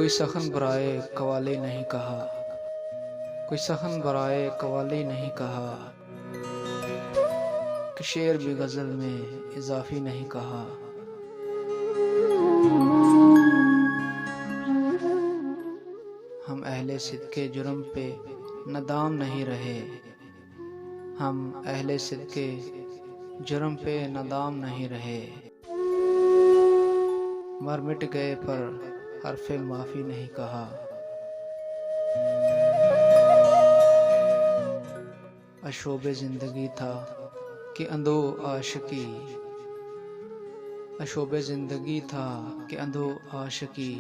कोई सखन बराए कवाली नहीं कहा, कोई सखन बराए कवाली नहीं कहा, कि शेर भी गज़ल में इजाफी नहीं कहा। हम अहले सिद्के जुर्म पे नदाम नहीं रहे, हम अहले सिद्के जुर्म पे नदाम नहीं रहे। मर मिट गए पर हरफ़े माफ़ी नहीं कहा। अशोबे ज़िंदगी था कि अंधो आशिकी, अशोबे ज़िंदगी था कि अंधो आशिकी।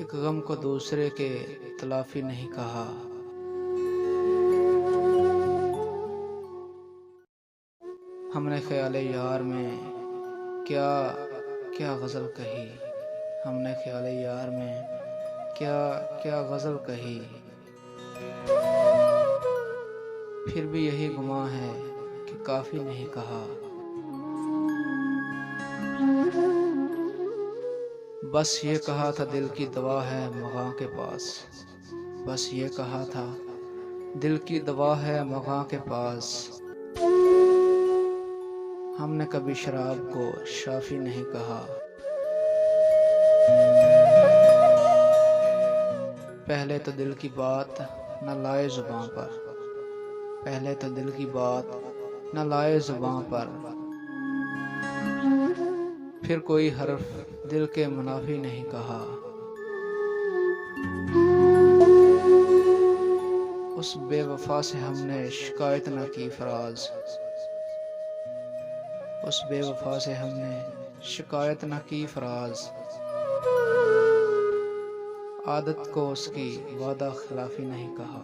एक गम को दूसरे के तलाफ़ी नहीं कहा। हमने ख्याल यार में क्या क्या गज़ल कही, हमने ख्याल यार में क्या क्या गज़ल कही। फिर भी यही गुमा है कि काफ़ी नहीं कहा। बस ये कहा था दिल की दवा है मग़ा के पास, बस ये कहा था दिल की दवा है मग़ा के पास। हमने कभी शराब को शाफ़ी नहीं कहा। पहले तो दिल की बात न लाए ज़ुबां पर, पहले तो दिल की बात न लाए ज़ुबां पर, फिर कोई हर्फ दिल के मुनाफी नहीं कहा। उस बेवफा से हमने शिकायत न की फराज, उस बेवफा से हमने शिकायत न की फराज। आदत को उसकी वादा खिलाफी नहीं कहा।